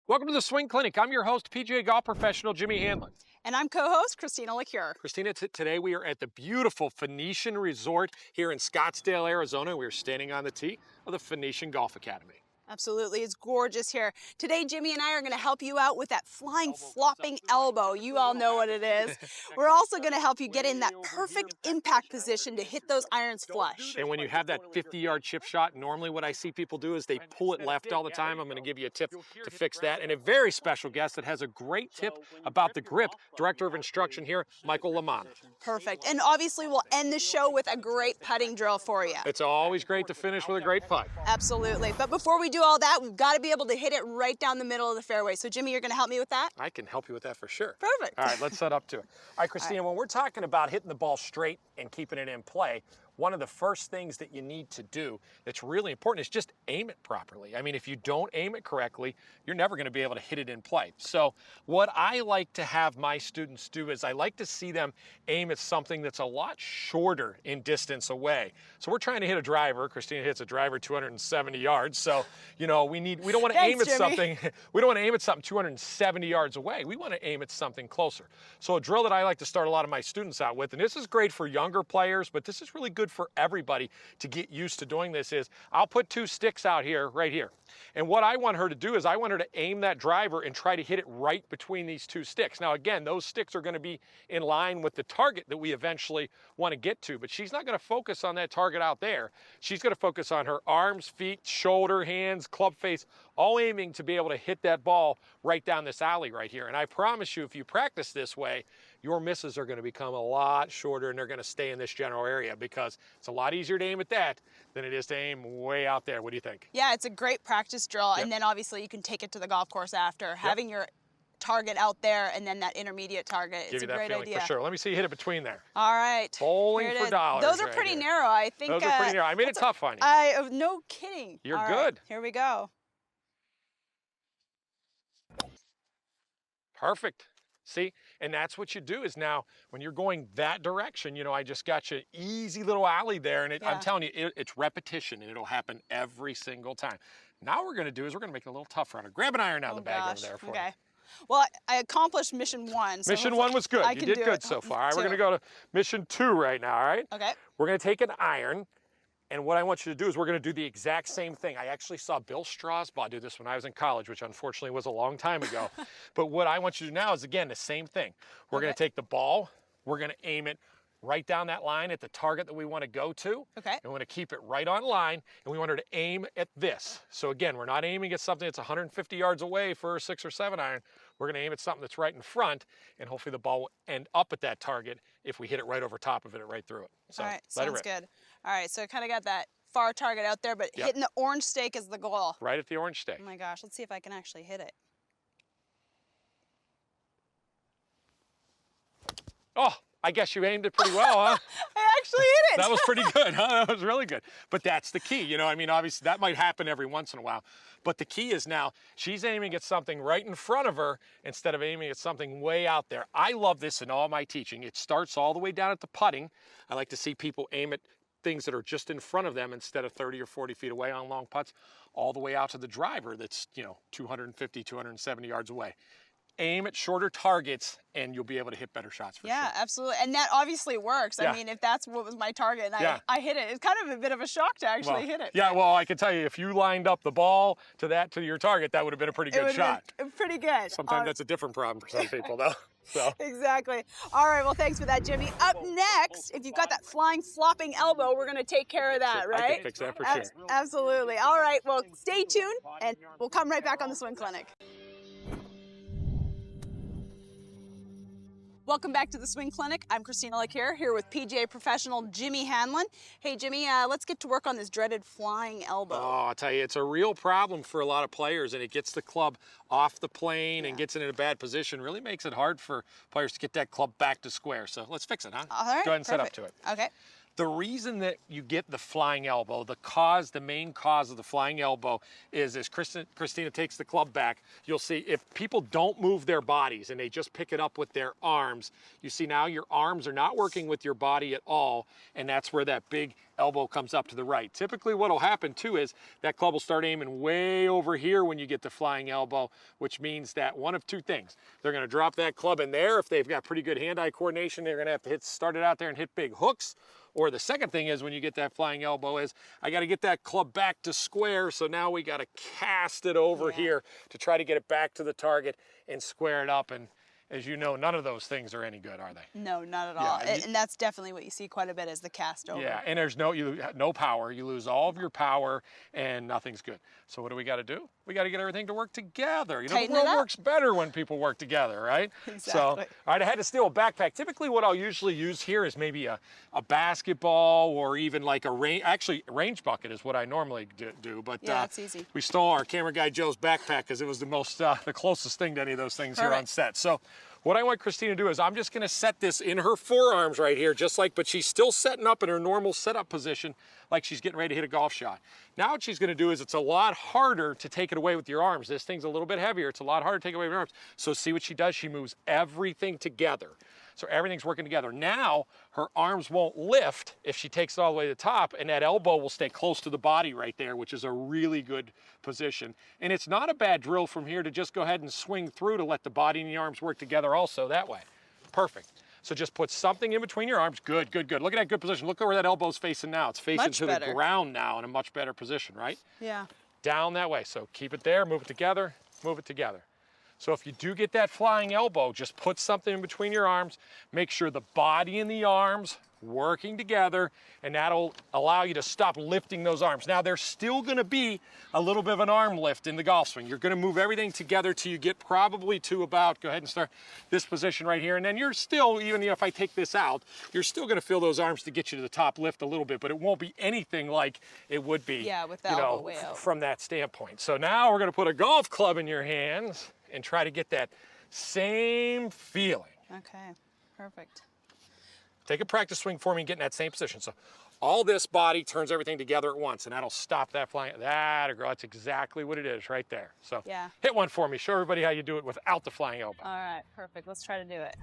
Welcome to the Swing Clinic. I'm your host, PGA golf professional Jimmy Hanlin. And I'm co-host Christina LaCure. Christina, today we are at the beautiful Phoenician Resort here in Scottsdale, Arizona. We're standing on the tee of the Phoenician Golf Academy. Absolutely, it's gorgeous here. Today, Jimmy and I are going to help you out with that flying, flopping elbow. You all know what it is. We're also going to help you get in that perfect impact position to hit those irons flush. And when you have that 50-yard chip shot, normally what I see people do is they pull it left all the time. I'm going to give you a tip to fix that. And a very special guest that has a great tip about the grip, Director of Instruction here, Michael Lamont. Perfect. And obviously, we'll end the show with a great putting drill for you. It's always great to finish with a great putt. Absolutely. But before we do all that, we've got to be able to hit it right down the middle of the fairway. So, Jimmy, you're going to help me with that? I can help you with that for sure. Perfect. All right, let's set up to it. All right, Christina, when we're talking about hitting the ball straight and keeping it in play, one of the first things that you need to do that's really important is just aim it properly. I mean, if you don't aim it correctly, you're never going to be able to hit it in play. So what I like to have my students do is I like to see them aim at something that's a lot shorter in distance away. So we're trying to hit a driver. Christina hits a driver 270 yards. So, you know, we don't want to aim at something. We don't want to aim at something 270 yards away. We want to aim at something closer. So a drill that I like to start a lot of my students out with, and this is great for younger players, but this is really good for everybody to get used to doing this, is I'll put two sticks out here, right here. And what I want her to do is I want her to aim that driver and try to hit it right between these two sticks. Now, again, those sticks are going to be in line with the target that we eventually want to get to, but she's not going to focus on that target out there. She's going to focus on her arms, feet, shoulder, hands, club face, all aiming to be able to hit that ball right down this alley right here. And I promise you, if you practice this way, your misses are going to become a lot shorter and they're going to stay in this general area, because it's a lot easier to aim at that than it is to aim way out there. What do you think? Yeah, it's a great practice drill. Yep. And then obviously you can take it to the golf course after. Yep. Having your target out there and then that intermediate target. It's a great idea. For sure. Let me see you hit it between there. All right. Bowling for dollars. Those are pretty narrow, I think. Those are pretty narrow. I made it tough on you. No kidding. You're good. Here we go. Perfect. See, and that's what you do is now when you're going that direction, you know, I just got you an easy little alley there, and I'm telling you, it's repetition and it'll happen every single time. Now what we're going to do is we're going to make it a little tougher on it. Grab an iron out of the bag over there for you. Well, I accomplished mission 1. So mission 1 was good. You did good so far. All right, we're going to go to mission 2 right now, all right? Okay. We're going to take an iron. And what I want you to do is we're going to do the exact same thing. I actually saw Bill Strasbaugh do this when I was in college, which unfortunately was a long time ago. But what I want you to do now is, again, the same thing. We're going to take the ball. We're going to aim it right down that line at the target that we want to go to. Okay. And we want to keep it right on line. And we want her to aim at this. So again, we're not aiming at something that's 150 yards away for a 6 or 7 iron. We're going to aim at something that's right in front, and hopefully the ball will end up at that target if we hit it right over top of it or right through it. So all right, sounds good. All right, so I kind of got that far target out there, but hitting the orange stake is the goal. Right at the orange stake. Oh my gosh, let's see if I can actually hit it. Oh, I guess you aimed it pretty well, huh? I actually hit it. That was pretty good, huh? That was really good. But that's the key. You know, I mean, obviously that might happen every once in a while. But the key is now she's aiming at something right in front of her instead of aiming at something way out there. I love this in all my teaching. It starts all the way down at the putting. I like to see people aim at things that are just in front of them instead of 30 or 40 feet away on long putts, all the way out to the driver that's, you know, 250, 270 yards away. Aim at shorter targets and you'll be able to hit better shots for sure. Yeah, absolutely. And that obviously works. I mean, if that's what was my target and I hit it, it's kind of a bit of a shock to actually hit it. Yeah, well, I can tell you, if you lined up the ball to your target, that would have been a pretty good shot. Pretty good. Sometimes that's a different problem for some people, though. So. Exactly. All right, well, thanks for that, Jimmy. Up next, if you've got that flying, flopping elbow, we're going to take care of that, right? I can fix that for sure. Absolutely. All right, well, stay tuned, and we'll come right back on the Swing Clinic. Welcome back to the Swing Clinic. I'm Christina LaCure here with PGA professional Jimmy Hanlin. Hey, Jimmy, let's get to work on this dreaded flying elbow. Oh, I'll tell you, it's a real problem for a lot of players, and it gets the club off the plane and gets it in a bad position. Really makes it hard for players to get that club back to square. So let's fix it, huh? All right, go ahead and set up to it. Okay. The reason that you get the flying elbow, the main cause of the flying elbow is as Christina takes the club back, you'll see if people don't move their bodies and they just pick it up with their arms, you see now your arms are not working with your body at all, and that's where that big elbow comes up to the right. Typically what will happen too is that club will start aiming way over here when you get the flying elbow, which means that one of two things. They're going to drop that club in there. If they've got pretty good hand-eye coordination, they're going to have to start it out there and hit big hooks. Or the second thing is when you get that flying elbow is, I got to get that club back to square, so now we got to cast it over here to try to get it back to the target and square it up. And as you know, none of those things are any good, are they? No, not at all. And that's definitely what you see quite a bit is the cast over. Yeah, and there's no power. You lose all of your power and nothing's good. So what do we got to do? We got to get everything to work together. You know, the world works better when people work together, right? Exactly. So, all right, I had to steal a backpack. Typically what I'll usually use here is maybe a basketball or even like a range bucket is what I normally do. But yeah, that's easy. We stole our camera guy Joe's backpack because it was the closest thing to any of those things here on set. So what I want Christina to do is I'm just going to set this in her forearms right here, but she's still setting up in her normal setup position like she's getting ready to hit a golf shot. Now what she's going to do is it's a lot harder to take it away with your arms. This thing's a little bit heavier. It's a lot harder to take it away with your arms. So see what she does? She moves everything together. So everything's working together. Now her arms won't lift if she takes it all the way to the top, and that elbow will stay close to the body right there, which is a really good position. And it's not a bad drill from here to just go ahead and swing through to let the body and the arms work together also that way. Perfect. So just put something in between your arms. Good, good, good. Look at that good position. Look at where that elbow's facing now. It's facing to the ground now in a much better position, right? Yeah. Down that way. So keep it there, move it together, move it together. So if you do get that flying elbow, just put something in between your arms, make sure the body and the arms working together, and that'll allow you to stop lifting those arms. Now there's still gonna be a little bit of an arm lift in the golf swing. You're gonna move everything together till you get probably to about, go ahead and start this position right here, and then you're still, even if I take this out, you're still gonna feel those arms to get you to the top lift a little bit, but it won't be anything like it would be, with the elbow way out. From that standpoint. So now we're gonna put a golf club in your hands and try to get that same feeling. Okay, perfect. Take a practice swing for me and get in that same position. So all this body turns everything together at once, and that'll stop that flying. That's exactly what it is right there. So hit one for me. Show everybody how you do it without the flying elbow. All right, perfect. Let's try to do it.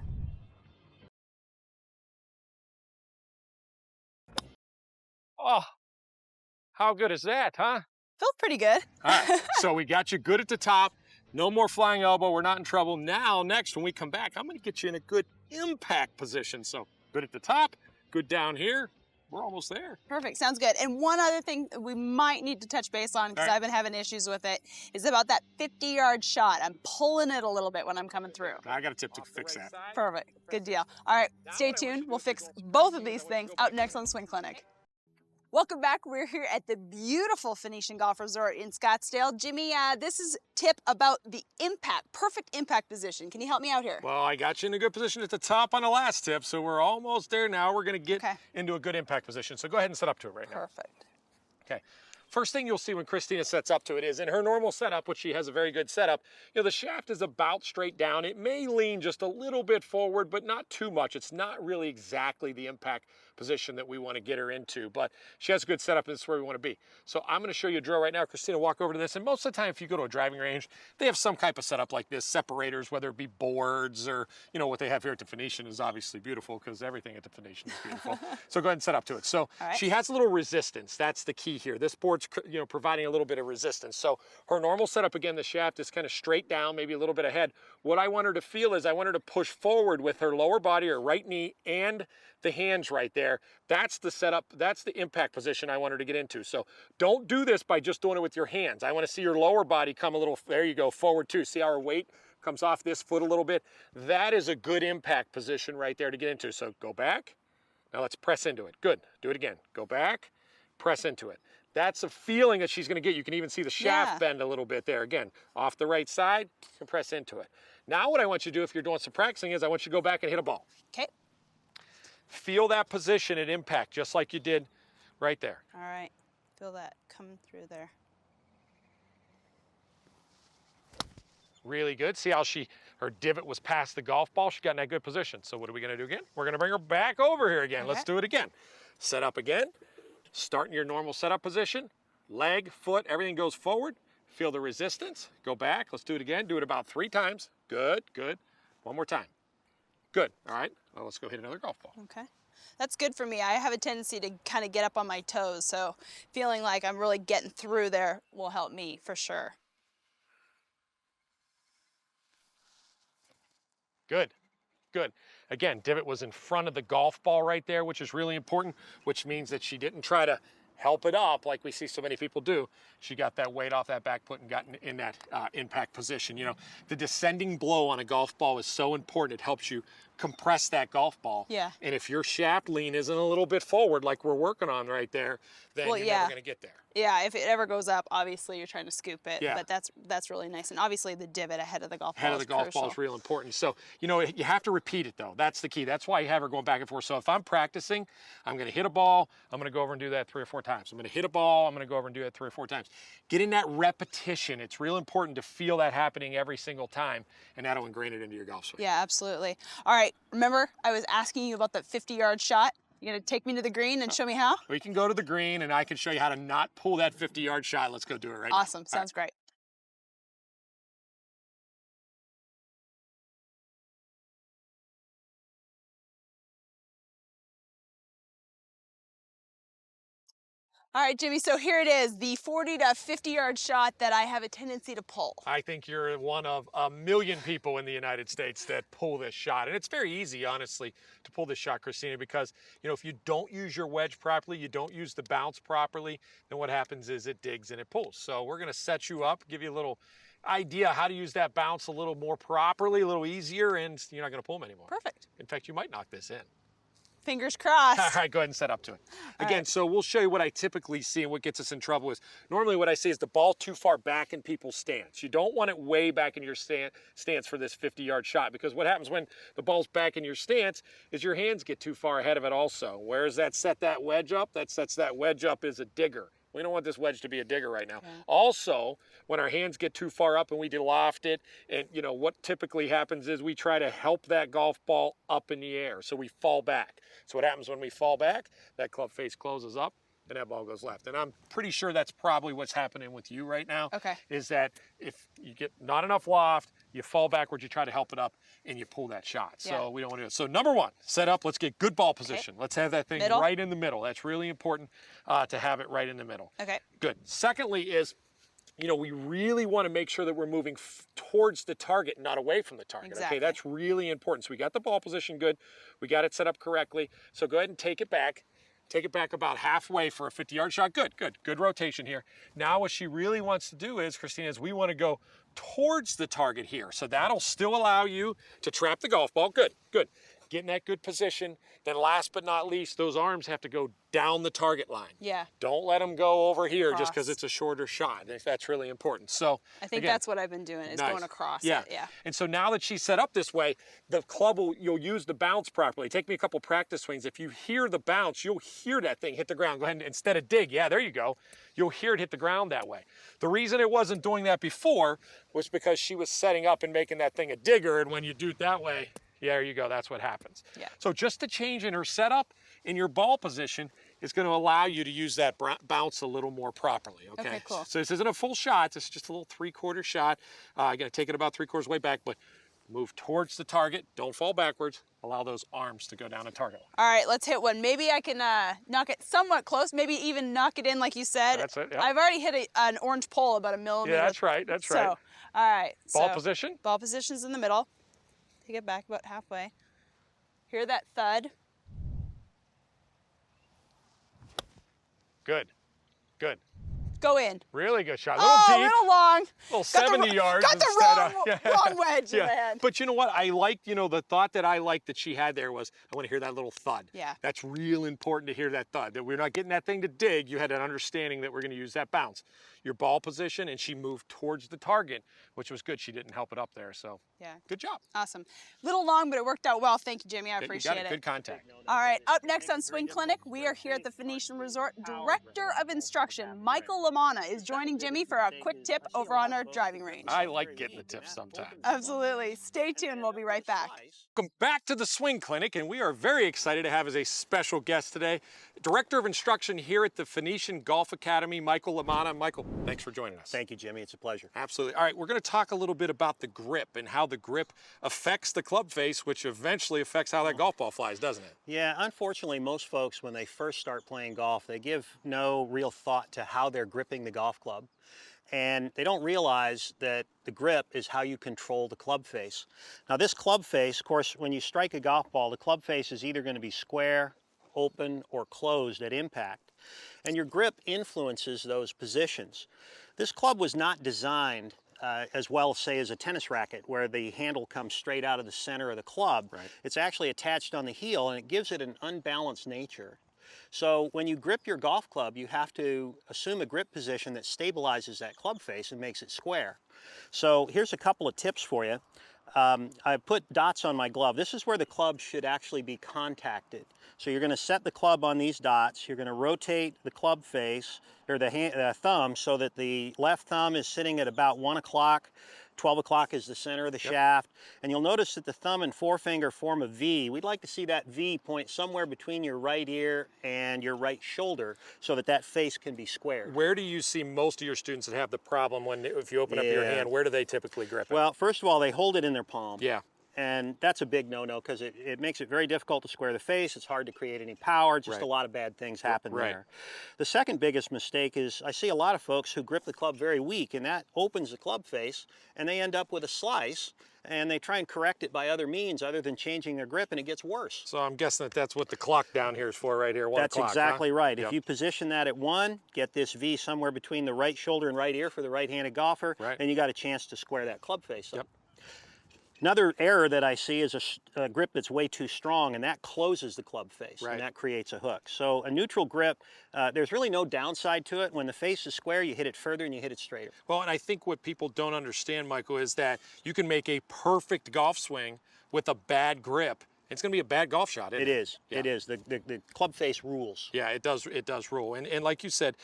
Oh, how good is that, huh? Feels pretty good. All right, so we got you good at the top. No more flying elbow. We're not in trouble. Now, next, when we come back, I'm going to get you in a good impact position. So good at the top, good down here. We're almost there. Perfect, sounds good. And one other thing we might need to touch base on, because I've been having issues with it, is about that 50-yard shot. I'm pulling it a little bit when I'm coming through. I got a tip to fix that. Perfect, good deal. All right, stay tuned. We'll fix both of these things out next on Swing Clinic. Welcome back. We're here at the beautiful Phoenician Golf Resort in Scottsdale. Jimmy, this is a tip about the perfect impact position. Can you help me out here? Well, I got you in a good position at the top on the last tip, so we're almost there now. We're going to get into a good impact position. So go ahead and set up to it right now. Perfect. Okay. First thing you'll see when Christina sets up to it is in her normal setup, which she has a very good setup, the shaft is about straight down. It may lean just a little bit forward, but not too much. It's not really exactly the impact position that we want to get her into, but she has a good setup and this is where we want to be. So I'm going to show you a drill right now. Christina, walk over to this, and most of the time if you go to a driving range, they have some type of setup like this, separators, whether it be boards or, what they have here at the Phoenician is obviously beautiful because everything at the Phoenician is beautiful. So go ahead and set up to it. So she has a little resistance. That's the key here. This board's, providing a little bit of resistance. So her normal setup, again, the shaft is kind of straight down, maybe a little bit ahead. What I want her to feel is I want her to push forward with her lower body, her right knee, and the hands right there. That's the setup, that's the impact position I want her to get into. So don't do this by just doing it with your hands. I want to see your lower body come a little, there you go, forward too. See how her weight comes off this foot a little bit? That is a good impact position right there to get into. So go back. Now let's press into it. Good. Do it again. Go back, press into it. That's a feeling that she's going to get. You can even see the shaft bend a little bit there. Again, off the right side, you can press into it. Now what I want you to do if you're doing some practicing is I want you to go back and hit a ball. Okay. Feel that position at impact, just like you did right there. All right. Feel that coming through there. Really good. See how her divot was past the golf ball? She got in that good position. So what are we gonna do again? We're gonna bring her back over here again. Okay. Let's do it again. Set up again. Start in your normal setup position. Leg, foot, everything goes forward. Feel the resistance. Go back. Let's do it again. Do it about 3 times. Good, good. One more time. Good. All right. Well, let's go hit another golf ball. Okay. That's good for me. I have a tendency to kind of get up on my toes, so feeling like I'm really getting through there will help me for sure. Good, good. Again, divot was in front of the golf ball right there, which is really important, which means that she didn't try to help it up like we see so many people do. She got that weight off that back foot and got in that impact position. You know, the descending blow on a golf ball is so important. It helps you compress that golf ball. Yeah. And if your shaft lean isn't a little bit forward like we're working on right there, then you're never going to get there. Yeah, if it ever goes up, obviously you're trying to scoop it. Yeah. But that's really nice. And obviously the divot ahead of the golf ball Head of the golf ball is real important. So, you know, you have to repeat it though. That's the key. That's why you have her going back and forth. So if I'm practicing, I'm going to hit a ball, I'm going to go over and do that 3 or 4 times. I'm going to hit a ball, I'm going to go over and do that 3 or 4 times. Getting that repetition, it's real important to feel that happening every single time, and that'll ingrain it into your golf swing. Yeah, absolutely. All right, remember I was asking you about that 50-yard shot? You gonna take me to the green and show me how? We can go to the green and I can show you how to not pull that 50-yard shot. Let's go do it right now. Awesome, sounds great. All right, Jimmy, so here it is, the 40 to 50-yard shot that I have a tendency to pull. I think you're one of a million people in the United States that pull this shot. And it's very easy, honestly, to pull this shot, Christina, because, you know, if you don't use your wedge properly, you don't use the bounce properly, then what happens is it digs and it pulls. So we're going to set you up, give you a little idea how to use that bounce a little more properly, a little easier, and you're not going to pull them anymore. Perfect. In fact, you might knock this in. Fingers crossed. All right, go ahead and set up to it. Again, so we'll show you what I typically see, and what gets us in trouble is, normally what I see is the ball too far back in people's stance. You don't want it way back in your stance for this 50-yard shot, because what happens when the ball's back in your stance is your hands get too far ahead of it also. Where does that set that wedge up? That sets that wedge up as a digger. We don't want this wedge to be a digger right now. Okay. Also, when our hands get too far up and we loft it, and you know what typically happens is we try to help that golf ball up in the air, so we fall back. So what happens when we fall back? That club face closes up and that ball goes left. And I'm pretty sure that's probably what's happening with you right now. Okay. Is that if you get not enough loft, you fall backwards, you try to help it up, and you pull that shot. So we don't want to do it. So number 1, set up. Let's get good ball position. Okay. Let's have that thing right in the middle. That's really important to have it right in the middle. Okay. Good. Secondly is, you know, we really want to make sure that we're moving towards the target, not away from the target. Exactly. Okay, that's really important. So we got the ball position good. We got it set up correctly. So go ahead and take it back. Take it back about halfway for a 50-yard shot. Good, good, good rotation here. Now what she really wants to do is, Christina, is we want to go towards the target here. So that'll still allow you to trap the golf ball. Good, good. Get in that good position. Then last but not least, those arms have to go down the target line. Yeah. Don't let them go over here just because it's a shorter shot. That's really important. So I think that's what I've been doing, is going across it. Yeah. And so now that she's set up this way, the club you'll use the bounce properly. Take me a couple practice swings. If you hear the bounce, you'll hear that thing hit the ground. Go ahead and instead of dig, yeah, there you go. You'll hear it hit the ground that way. The reason it wasn't doing that before was because she was setting up and making that thing a digger, and when you do it that way, yeah, there you go, that's what happens. Yeah. So just the change in her setup, in your ball position, is going to allow you to use that bounce a little more properly, okay? Okay, cool. So this isn't a full shot, this is just a little 3/4 shot. I'm going to take it about 3/4 way back, but move towards the target, don't fall backwards, allow those arms to go down the target. All right, let's hit one. Maybe I can knock it somewhat close, maybe even knock it in like you said. That's it, yeah. I've already hit an orange pole about 1 millimeter. Yeah, that's right, that's right. So, all right. Ball position? Ball position's in the middle. Take it back about halfway. Hear that thud. Good, good. Go in. Really good shot. A little deep. A little long. Little 70 yards. Got the wrong wedge, man. But you know what? I liked, you know, the thought that I liked that she had there was, I want to hear that little thud. Yeah. That's real important to hear that thud. That we're not getting that thing to dig. You had an understanding that we're going to use that bounce. your ball position, and she moved towards the target, which was good. She didn't help it up there, so Yeah. good job. Awesome. Little long, but it worked out well. Thank you, Jimmy. I You appreciate got it. it. Good contact. All right, up next on Swing Clinic, we are here at the Phoenician Resort. Director of Instruction, Michael Lamanna, is joining Jimmy for a quick tip over on our driving range. I like getting the tips sometimes. Absolutely. Stay tuned. We'll be right back. Welcome back to the Swing Clinic, and we are very excited to have as a special guest today, Director of Instruction here at the Phoenician Golf Academy, Michael Lamanna. Michael, thanks for joining us. Thank you, Jimmy. It's a pleasure. Absolutely. All right, we're going to talk a little bit about the grip and how the grip affects the club face, which eventually affects how that golf ball flies, doesn't it? Yeah, unfortunately, most folks, when they first start playing golf, they give no real thought to how they're gripping the golf club. And they don't realize that the grip is how you control the club face. Now, this club face, of course, when you strike a golf ball, the club face is either going to be square, open, or closed at impact. And your grip influences those positions. This club was not designed as well, say, as a tennis racket, where the handle comes straight out of the center of the club. Right. It's actually attached on the heel, and it gives it an unbalanced nature. So when you grip your golf club, you have to assume a grip position that stabilizes that club face and makes it square. So here's a couple of tips for you. I put dots on my glove. This is where the club should actually be contacted. So you're going to set the club on these dots. You're going to rotate the club face, or the thumb, so that the left thumb is sitting at about 1 o'clock. 12 o'clock is the center of the shaft. And you'll notice that the thumb and forefinger form a V. We'd like to see that V point somewhere between your right ear and your right shoulder so that that face can be squared. Where do you see most of your students that have the problem if you open up your hand? Where do they typically grip it? Well, first of all, they hold it in their palm. Yeah. And that's a big no-no because it makes it very difficult to square the face. It's hard to create any power. Just Right. a lot of bad things happen Right. there. The second biggest mistake is I see a lot of folks who grip the club very weak, and that opens the club face, and they end up with a slice, and they try and correct it by other means other than changing their grip, and it gets worse. So I'm guessing that's what the clock down here is for right here, 1 That's o'clock, exactly huh? right. Yep. If you position that at 1, get this V somewhere between the right shoulder and right ear for the right-handed golfer, Right. then you got a chance to square that club face up. Yep. Another error that I see is a grip that's way too strong, and that closes the club face, Right. and that creates a hook. So a neutral grip, there's really no downside to it. When the face is square, you hit it further and you hit it straighter. Well, and I think what people don't understand, Michael, is that you can make a perfect golf swing with a bad grip. It's going to be a bad golf shot, isn't it? It is. Yeah. It is. The club face rules. Yeah, it does rule. And like you said,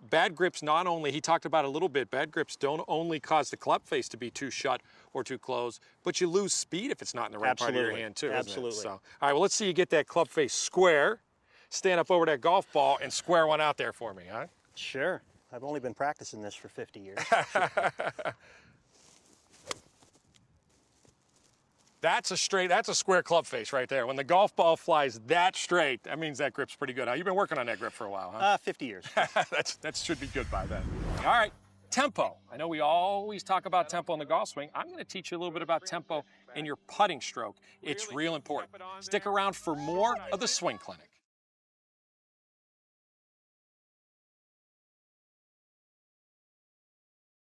bad grips not only, he talked about it a little bit, bad grips don't only cause the club face to be too shut or too closed, but you lose speed if it's not in the right part of your Absolutely. hand too, Absolutely. isn't it? So, all right, well, let's see you get that club face square, stand up over that golf ball and square one out there for me, huh? Sure. I've only been practicing this for 50 years. That's a square club face right there. When the golf ball flies that straight, that means that grip's pretty good. Huh? You've been working on that grip for a while, huh? 50 years. That should be good by then. All right, tempo. I know we always talk about tempo in the golf swing. I'm going to teach you a little bit about tempo in your putting stroke. It's real important. Stick around for more of the Swing Clinic.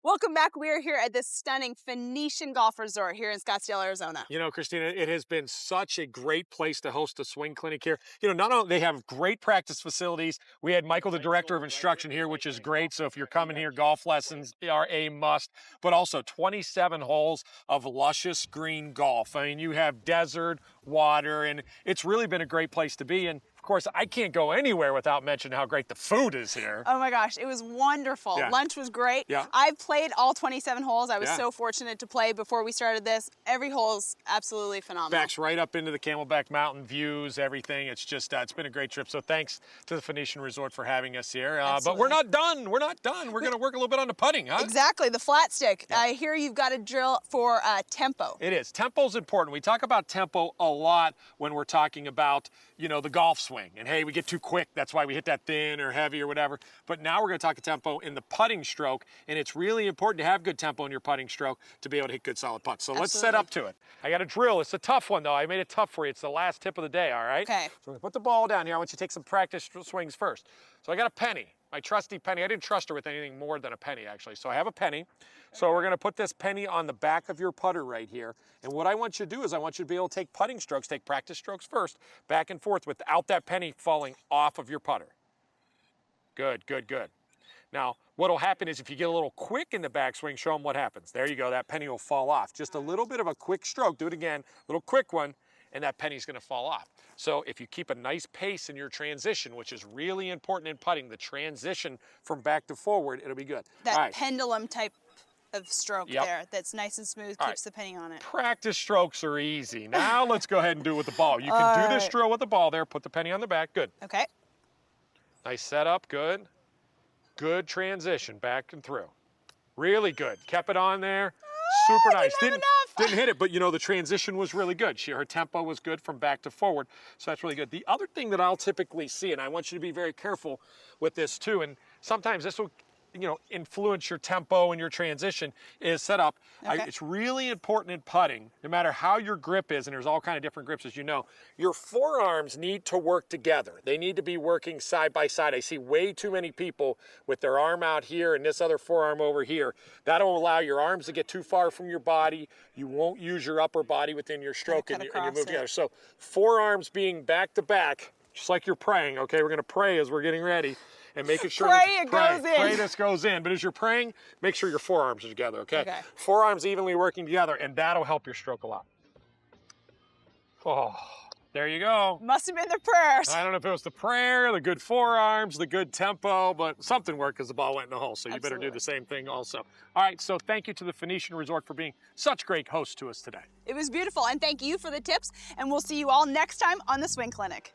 Welcome back. We are here at this stunning Phoenician Golf Resort here in Scottsdale, Arizona. You know, Christina, it has been such a great place to host a swing clinic here. You know, not only they have great practice facilities. We had Michael, the director of instruction here, which is great. So if you're coming here, golf lessons are a must, but also 27 holes of luscious green golf. I mean, you have desert, water, and it's really been a great place to be. And of course, I can't go anywhere without mentioning how great the food is here. Oh my gosh, it was wonderful. Yeah. Lunch was great. Yeah. I've played all 27 holes. I was Yeah. so fortunate to play before we started this. Every hole is absolutely phenomenal. Backs right up into the Camelback Mountain views, everything. It's just, it's been a great trip. So thanks to the Phoenician Resort for having us here. But we're not done. We're not done. We're going to work a little bit on the putting, huh? Exactly, the flat stick. I hear you've got a drill for tempo. It is. Tempo's important. We talk about tempo a lot when we're talking about, you know, the golf swing. And hey, we get too quick. That's why we hit that thin or heavy or whatever. But now we're going to talk tempo in the putting stroke. And it's really important to have good tempo in your putting stroke to be able to hit good solid putts. So let's set up to it. I got a drill. It's a tough one though. I made it tough for you. It's the last tip of the day, all right? Okay. So we're going to put the ball down here. I want you to take some practice swings first. So I got a penny. My trusty penny. I didn't trust her with anything more than a penny, actually. So I have a penny. So we're going to put this penny on the back of your putter right here. And what I want you to do is I want you to be able to take putting strokes, take practice strokes first, back and forth without that penny falling off of your putter. Good, good, good. Now, what'll happen is if you get a little quick in the backswing, show them what happens. There you go, that penny will fall off. Just a little bit of a quick stroke, do it again, a little quick one, and that penny's gonna fall off. So if you keep a nice pace in your transition, which is really important in putting, the transition from back to forward, it'll be good. That pendulum type of stroke there that's nice and smooth, keeps the penny on it. Practice strokes are easy. Now let's go ahead and do it with the ball. You can do this drill with the ball there, put the penny on the back, good. Okay. Nice setup, good. Good transition, back and through. Really good, kept it on there. Super nice. Didn't hit it, but you know, the transition was really good. Her tempo was good from back to forward, so that's really good. The other thing that I'll typically see, and I want you to be very careful with this too, and sometimes this will, you know, influence your tempo and your transition, is setup. It's really important in putting, no matter how your grip is, and there's all kind of different grips, as you know, your forearms need to work together. They need to be working side by side. I see way too many people with their arm out here and this other forearm over here. That'll allow your arms to get too far from your body. You won't use your upper body within your stroke and you move together. So forearms being back to back, just like you're praying, okay? We're gonna pray as we're getting ready. And making sure pray this goes in. But as you're praying, make sure your forearms are together, okay? Forearms evenly working together, and that'll help your stroke a lot. Oh, there you go. Must have been the prayers. I don't know if it was the prayer, the good forearms, the good tempo, but something worked because the ball went in the hole, so you better do the same thing also. All right, so thank you to the Phoenician Resort for being such great hosts to us today. It was beautiful, and thank you for the tips, and we'll see you all next time on the Swing Clinic.